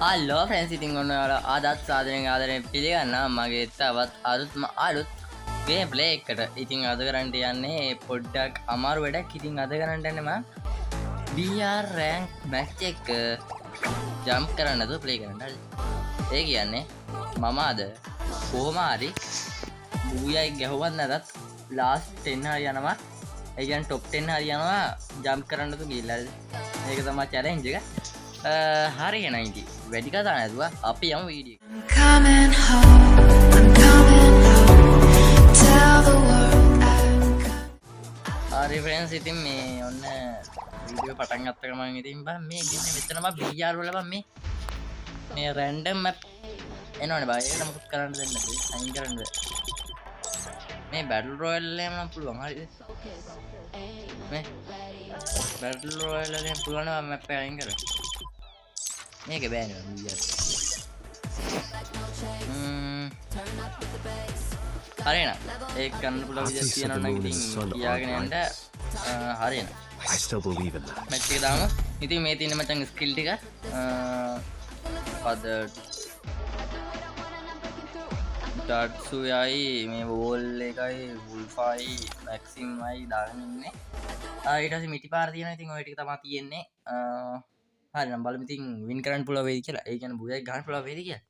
Hello ෆ්‍රැන්සිතින් ඔන්න යාල අදත් සාධනයෙන් ආදරයෙන් පිළිගන්න මගේ තවත් අලුත් ගේ ප්ලේ එකට ඉතින් අද කරන්ට යන්නේ පොඩ්ඩක් අමාරු වැඩක් ඉතින් අද කරන්නටන්නම බර් රෑන්ක් මැච් එක ජම් කරන්නතු ප්ලේ කරන්නල් ඒ කියන්නේ මම අද කොහොමාරි බූයයි ගැහුවත් නැතත් ලාස් ටෙන්න හරි යනවා ඒගන් ටොප් ටෙන් හරි යනවා ජම් කරන්නතු ගිල්ලද ඒක තමා චැරෙන්ජක හරි ගෙනයිති වැඩි කතා නැතුව අපි යම වීඩිය හරි ෆ්‍රෙන්ඩ්ස් ඉතින් මේ ඔන්න වීඩියෝ පටන් ගත්ත ගමන් ඉතින් බං මේ ගෙන්නේ මෙතනම BR වල බං මේ රැන්ඩම් මැප් එනවනේ බං ඒකට මොකක් කරන්න දෙන්නද අයින් කරන්නද මේ බැටල් රොයල් එකේම නම් පුළුවන් හරිද මේ බැටල් රොයල් එකේම පුළුවන් නම් මැප් එක අයින් කරන්න මේක බෑනේ BR හරියන ඒක ගන්න පුළුවන් විදිහක් තියෙනවා නම් ඉතින් කියාගෙන යන්න හරියන I still believe in that. Match එක දාමු. ඉතින් මේ තියෙන මචං ස්කිල් ටික පද ඩට්සුයයි මේ වෝල් එකයි වුල්ෆයි මැක්සිම්මයි දාගෙන ඉන්නේ. ඊට පස්සේ මිටි පාර තියෙනවා. ඉතින් ඔය ටික තමයි තියෙන්නේ. හරි නම් බලමු ඉතින් වින් කරන්න පුළුවන් වේද කියලා. ඒ කියන්නේ බුයයි ගන්න පුළුවන් වේද කියලා.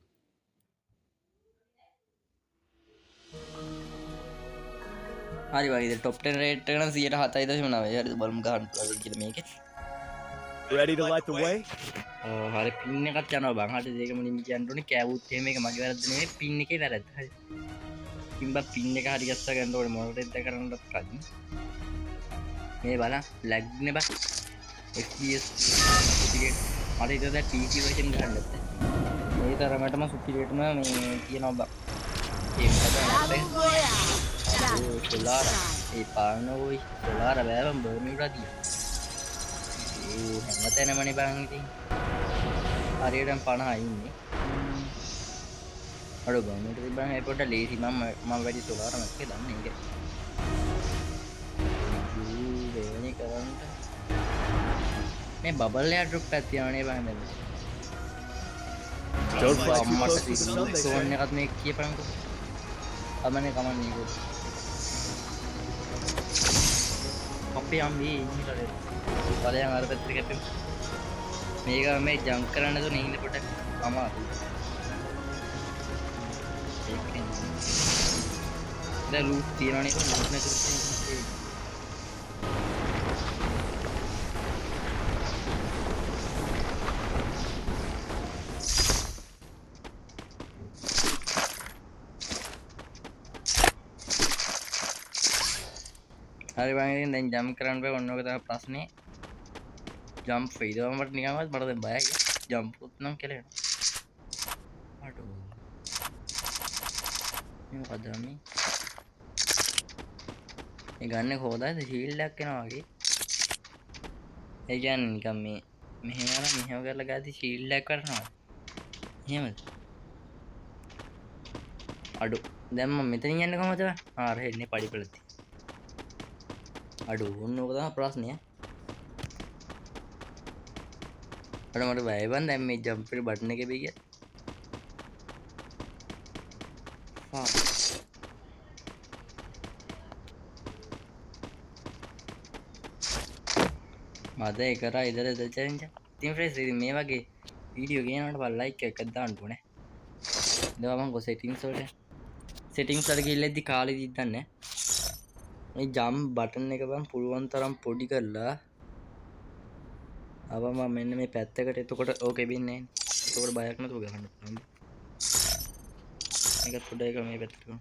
හරි වගේ ටොප් 10 රේට් එක නම් 107.9 හරිද බලමු ගන්න පුළුවන් කියලා මේකේ Ready to light the way? හරි පින් එකක් යනවා බං හරි දෙක මුලින්ම කියන්න ඕනේ කෑවුත් එහෙම එක මගේ වැරද්ද නෙමෙයි පින් එකේ වැරද්ද හරි පින්බා පින් එක හරි ගස්සා ගන්න ඕනේ මොනටද කරන්නත් කලින් මේ බලන්න ලැග් නේ බං FPS මට ඉතින් දැන් PC version ගන්න බෑ මේ තරමටම සුපිරියටම මේ කියනවා බං ඒක තමයි solar ඒ පානෝයි solar බෑවම් බර්මියුඩා තියා ඒ හැමතැනමනේ බං ඉතින් හරියටම 50 ඉන්නේ අර බං මේක තිබ්බම ඒ පොඩ්ඩ ලේසි මම වැඩි solar මැක්ක දන්නේ ඒක දෙවෙනි කරන්ට මේ බබල් එයා ඩ්‍රොප් එකක් තියවනේ බං දැන් Don't fly too අම්මට close to the sun, they say. Zone එකත් මේ කියපන්කෝ අමනේ කමන්නේ ඒක අපි අම්මේ ඉන්නකලේ බලයන් අර පැත්තට කැපෙමු මේක මේ ජම්ප් කරන්න දුන්නේ ඉන්න පොඩක් අමාරුයි ඒකෙන් දැන් ලූට් තියනවනේ ඒක ලූට් නැතුව හරි බං ඉතින් දැන් ජම්ප් කරන්න බෑ ඔන්න ඔක තමයි ප්‍රශ්නේ ජම්ප් වෙයිද මට නිකන්වත් මට දැන් බයයි ජම්ප් උත් නම් කෙලෙනවා අඩෝ මේ මොකද මේ මේ ගන්න කොහොදද ෂීල්ඩ් එකක් එනවා වගේ ඒ කියන්නේ නිකන් මේ මෙහෙම අර මෙහෙම කරලා ගාති ෂීල්ඩ් එකක් කරනවා එහෙමද අඩෝ දැන් මම මෙතනින් යන්නේ කොහමද ආ රෙන්නේ පඩිපලති අඩු ඔන්න ඕක තමයි ප්‍රශ්නය අර මට බය බන් දැන් මේ ජම්ප් එකේ බටන් එකේ බිය මද ඒ කරා ඉදර චැලෙන්ජ් ඉතින් ෆ්‍රෙන්ඩ්ස් ඉතින් මේ වගේ වීඩියෝ ගේනවට බල ලයික් එකක් දාන්න ඕනේ දැන් මම ගෝ සෙටින්ග්ස් වලට ගිහිල්ලාදී කාලෙ දිද්දන්නේ මේ ජම් බටන් එක බං පුළුවන් තරම් පොඩි කරලා ආවම මෙන්න මේ පැත්තකට එතකොට ඕකේ බින්නේ එතකොට බයක් නැතුව ගහන්න පුළුවන් මේක පොඩ එක මේ පැත්තට කරමු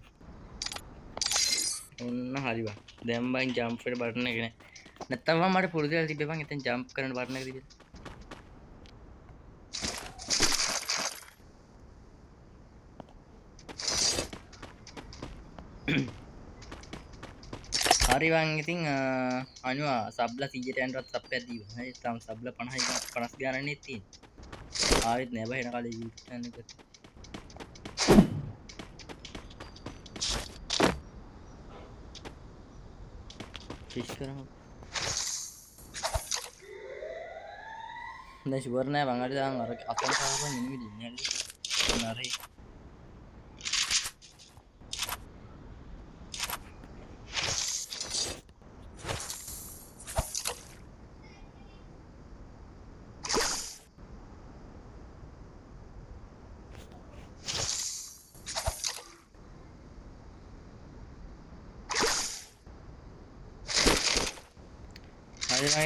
ඔන්න හරි බං දැන් බං ජම්ප් එකට බටන් එක නෑ නැත්තම් මට පුරුදු වෙලා තිබ්බේ බං එතෙන් ජම්ප් කරන බටන් එක තිබ්බේ හරි බං ඉතින් අනුවා සබ්ලා 100ට යනවත් සබ් එකක් දීවා. හරි තාම සබ්ලා 50 ගානනේ තියෙන්නේ. ආයෙත් නෑ බං එන කාලේ YouTube channel එක. ෆිෂ් කරමු. දැන් ෂුවර් නෑ මං හරි දාන් අර අතන කාපන් ඉන්නේ ඉන්නේ හරි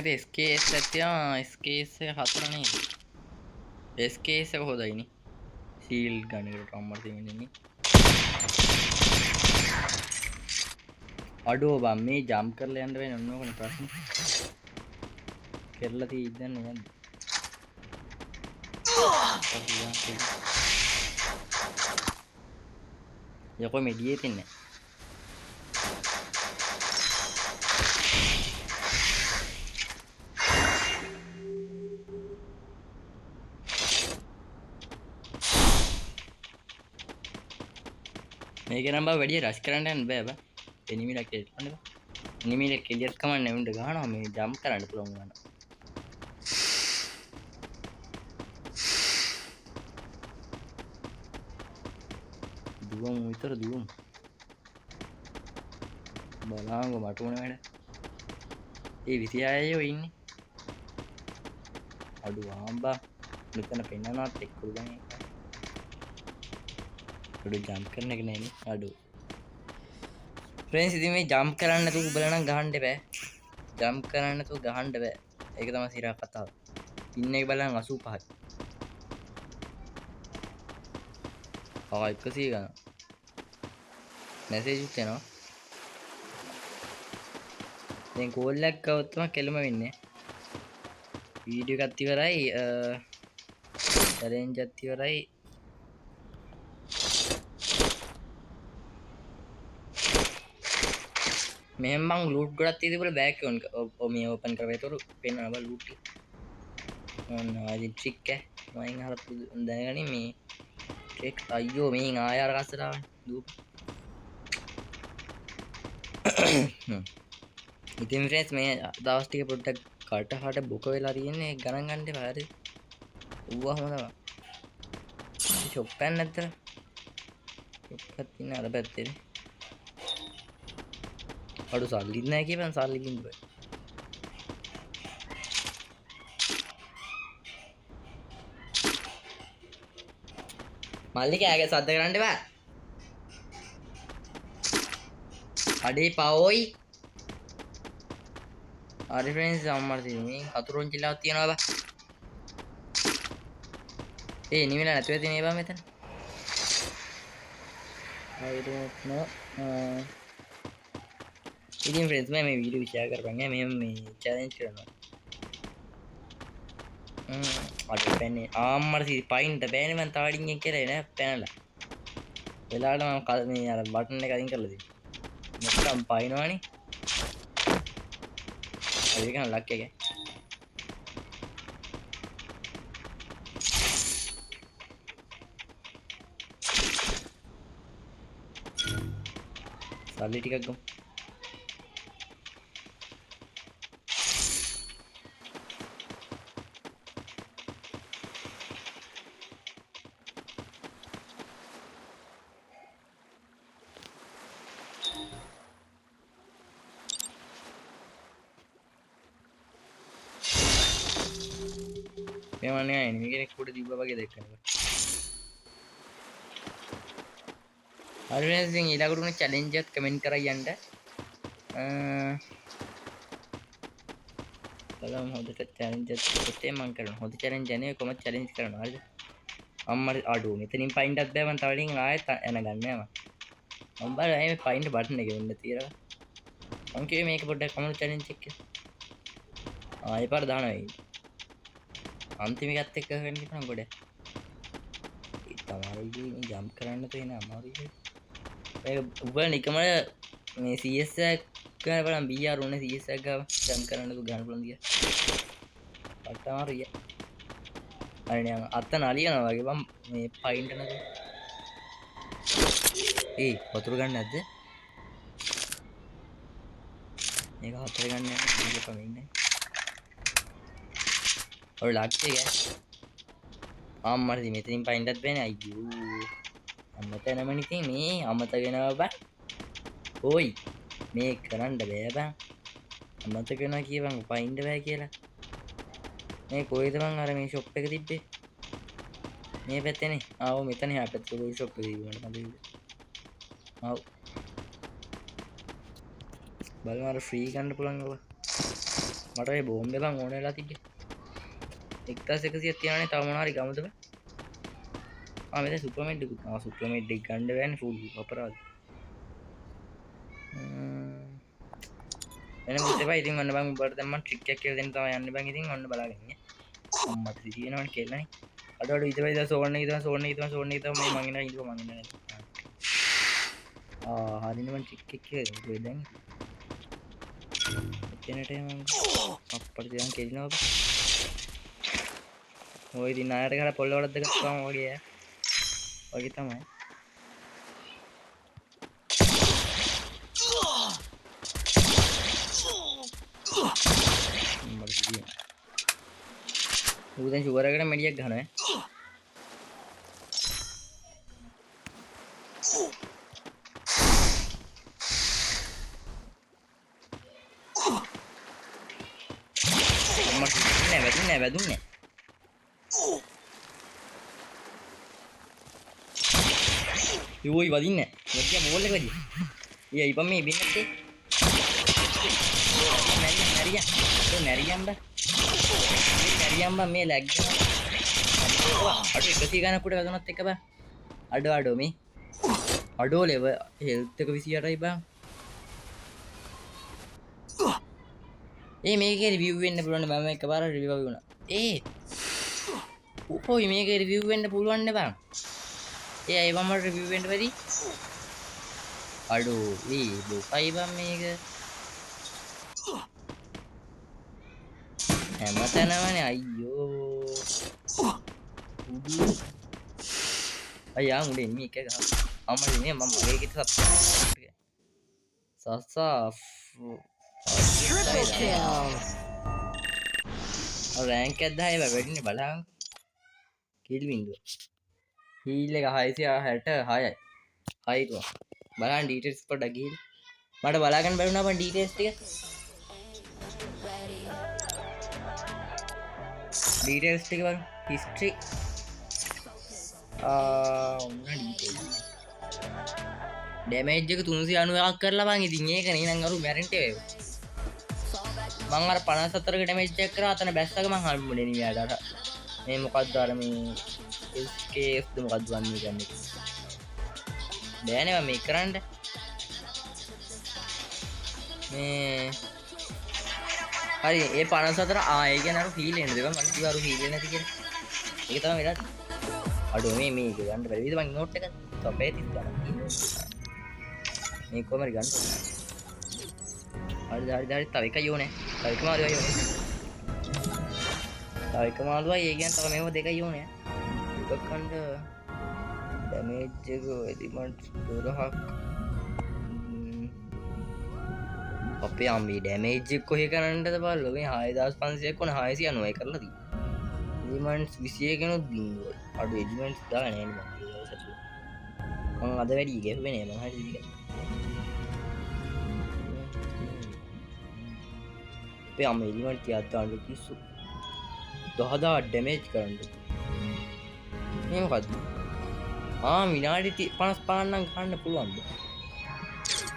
මගේ SKS එකක් තියෙනවා SKS එක 4 නේද SKS එක හොදයිනේ ශීල්ඩ් ගන්න එකට අම්මර දෙමින්නේ අඩෝ බම් මේ ජම්ප් කරලා යන්න වෙන්නේ ඔන්න ඕකනේ ප්‍රශ්නේ කෙරලා තියෙද්දන්නේ නැද්ද යකෝ මෙඩියේ තින්නේ මේක නම් බා වැඩි රෂ් කරන්න යන්න බෑ බා එනිමිලා කෙලියර් කරන්න බා එනිමිලා කෙලියර් කමන්න උන්ට ගහනවා මේ ජම්ප් කරන්න පුළුවන් ගන්න දුවමු විතර දුවමු බලංගෝ මට උන වැඩ ඒ 26 අයෝ ඉන්නේ අඩු ආම්බා මෙතන පෙන්නනවත් එක්කු ගන්නේ අඩු ජම්ප් කරන එක නෑනේ අඩු ෆ්‍රෙන්ඩ්ස් ඉතින් මේ ජම්ප් කරන්න නැතුව උඹලා නම් ගහන්න බෑ ජම්ප් කරන්න නැතුව ගහන්න බෑ ඒක තමයි සිරා කතාව ඉන්න එක බලන්න 85යි ආ 100 ගන්න මැසේජ් උත් එනවා දැන් කෝල් එකක් ගවොත් තමයි කෙලම වෙන්නේ වීඩියෝ එකත් ඉවරයි චැලෙන්ජ් එකත් ඉවරයි මෙහෙම මං ලූට් ගොඩක් තියෙදි බල බෑක් ඔන් මේ ඕපන් කරලා ඒතර පේනවා බල ලූට් එක ඔන්න ආදි ට්‍රික් එක මයින් අහලා දැනගනි මේ ට්‍රික් අයියෝ මේන් ආය අර කස්සට ආවනේ දූප ඉතින් ෆ්‍රෙන්ඩ්ස් මේ දවස් ටික පොඩ්ඩක් කටහට බොක වෙලා තියෙන්නේ ගණන් ගන්න එපා හරි ඌවා හොඳම ෂොප් එකක් නැද්ද ෂොප් එකක් තියෙන අර පැත්තේ අඩු සල්ලිත් නැහැ කියපන් සල්ලි කින්ද බෑ මල්ලි කෑගේ සද්ද කරන්න එපා අඩේ පවෝයි හරි ෆ්‍රෙන්ඩ්ස් අම්මර තියෙන මේ හතුරුන් කිලාවක් තියනවා බා ඒ නිවිලා නැතුව තියෙන ඒවා මෙතන I don't know ඉතින් ෆ්‍රෙන්ඩ්ස් මම මේ වීඩියෝ ෂෙයා කරපන් මේ චැලෙන්ජ් කරනවා අද පැන්නේ ආම්මර සී පයින්ට බෑනේ මං තාඩින් එක කියලා නෑ පැනලා වෙලාවට මම මේ අර බටන් එක අදින් කරලා දෙන්න නැත්නම් පයින්නවනේ ඒක නම් ලක් එක සල්ලි ටිකක් ගමු මේවන්නේ එනිමි කෙනෙක් උඩ තිබ්බා වගේ දැක්කනේ. හරි නේද ඉතින් ඊළඟට උනේ චැලෙන්ජ් එකත් කමෙන්ට් කරලා යන්න. බලමු හොඳට චැලෙන්ජ් එකත් කොතේ මම කරනවා. හොඳ චැලෙන්ජ් යන්නේ කොහොමද චැලෙන්ජ් කරනවා හරිද? අම්මර අඩුව මෙතනින් පයින්ටත් බෑ මම තව ටිකකින් ආයෙත් යන ගන්න යනවා. මම බලයි මේ පයින්ට බටන් එක වෙන්න තියලා. මම කිව්වේ මේක පොඩ්ඩක් කමන චැලෙන්ජ් එක කියලා. ආයෙ පාර දානවා වෙයි. අන්තිමකත් එක්ක වෙන්න පුළුවන් ගොඩ. ඒ තමයි මේ ජම්ප් කරන්න තියෙන අමාරුයි. ඒක උඹලා නිකම මේ CS එක ගන්න බලන්න BR උනේ CS එක ගාව ජම්ප් කරන්න තු ගන්න පුළුවන් දිය. අට අමාරුයි. අර නියම අත නලියනවා වගේ බම් මේ පයින්ට නේද. ඒ වතුර ගන්න නැද්ද? මේක හතර ගන්න යන්නේ මේක පමෙන්නේ. ඔය ලක්ෂය ගෑ අම්මට මෙතනින් පයින්ටත් බෑනේ අයියෝ අම්මතනම ඉතින් මේ අමතගෙනවා බං ඕයි මේ කරන්න බෑ බං අමතගෙනවා කියවන් පයින්ඩ බෑ කියලා මේ කොයිද බං අර මේ ෂොප් එක තිබ්බේ මේ පැත්තනේ ආව මෙතන එහා පැත්තේ කොයි ෂොප් එක තිබුණාද මන්ද ආව බලන්න අර ෆ්‍රී ගන්න පුළුවන් ඔබ මට මේ බෝම්බේ බං ඕන වෙලා තිබ්බේ 1100ක් තියනනේ තව මොනවා හරි ගමුද බං මෙතන සුපර්මෙඩ් එක සුපර්මෙඩ් එක ගන්න බෑනේ ෆුල් අපරාධ එන මුත්තේ ඉතින් ඔන්න බං උඹට දැන් මම ට්‍රික් එකක් කියලා දෙන්න තමයි යන්නේ බං ඉතින් ඔන්න බලාගෙන ඉන්නේ අම්මට තියෙනවනේ කියලානේ අඩ ඉතවයි දැන් සෝන් එක තමයි මේ මං ඉන්න ඉඳලා මං ඉන්නේ හරිනේ මං ට්‍රික් එකක් කියලා දෙන්න දැන් එතනට මං අප්පට දැන් කෙලිනවා බං ඔය ඉතින් නායට කරලා පොල්ල වලද්ද ගත්තාම වගේ වගේ තමයි ඌ දැන් ෂුගර් එකට මෙඩියක් ගහනවා ඈ අම්මා වැදුන්නේ යෝයි වදින්නේ නැතිව බෝල් එක වැඩි ඊය ඉපම් මේ බින්නත් නැරියම් බා මේ ලැග් අඩු 100 ගණනකට වැදුනත් එක බා අඩෝ මේ අඩෝ ලෙව හෙල්ත් එක 28යි බා මේකේ රිවිව් වෙන්න පුළුවන් මම එකපාර රිවිව් වුණා ඔය මේකේ රිවිව් වෙන්න පුළුවන් නේ බං ඒ මම රිවිව් වෙන්න බැරි අඩෝ බොකයි බං මේක හැමතැනමනේ අයියෝ අයියා මුලේ මේ එක ගහ අම්මා මේ මම මේකේ සබ්ස්ක්‍රයිබ් සසා triple kill රෑන්ක් එකක් 10 වැඩිනේ බලන්න කිල් වින්දුව හීල් එක 666යි හයි කො බලන්න ඩීටේල්ස් පොඩ්ඩක් ගිහින් මට බලාගන්න බැරුණා බං ඩීටේල්ස් ටික ඩීටේල්ස් ටික බලන්න හිස්ටරි ඔන්න ඩීටේල්ස් ඩැමේජ් එක 390ක් කරලා බං ඉතින් ඒක නේ නම් අරු මැරෙන්ට වේව මං අර 54ක ඩැමේජ් එක කරා අතන බැස්සක මං හම්බුනේ නේ යාට මේ මොකද්ද අර මේ SKF ද මොකද්ද වන්නේ ගන්නේ බෑනේ මම මේක කරන්න මේ හරි ඒ 54 ඒ කියන්නේ අර ෆීල් එන්නේ දෙක මං කිව්වා අර ෆීල් එන්නේ නැති කියලා ඒක තමයි වෙලා අඩෝ මේ ගන්න බැරි විදිහ මං නෝට් එක තොපේ තිස්සා මේ කොමරි ගන්න හරි තව එක යෝනේ තව එක මාරුවා යෝනේ තව එක මාරුවා ඒ කියන්නේ තව මේව දෙකයි යෝනේ එකක් කන්න ඩැමේජ් එක එලිමන්ට් 12ක් අපේ අම්මේ ඩැමේජ් එක කොහේ කරන්නද බලන්න මේ 6500ක් වුණ 690යි කරලා තියෙන්නේ එලිමන්ට්ස් 21 කෙනෙක් බින්දුවයි අඩු එලිමන්ට්ස් දාලා නෑ මම අද වැඩි ගැහුවේ නෑ මම හරි දිගට අපේ අම්මේ එලිමන්ට් තියක් දාන්න කිස්සු 10000 ඩැමේජ් කරන්න මේ මොකද්ද විනාඩි 55 නම් ගන්න පුළුවන්ද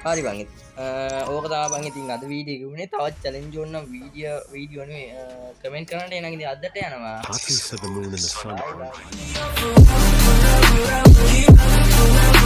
හරි බං ඕක තමයි බං ඉතින් අද වීඩියෝ එක උනේ තවත් චැලෙන්ජ් ඕන නම් වීඩියෝ නේ කමෙන්ට් කරන්න එනං ඉතින් අදට යනවා Happy for the moon and the sun.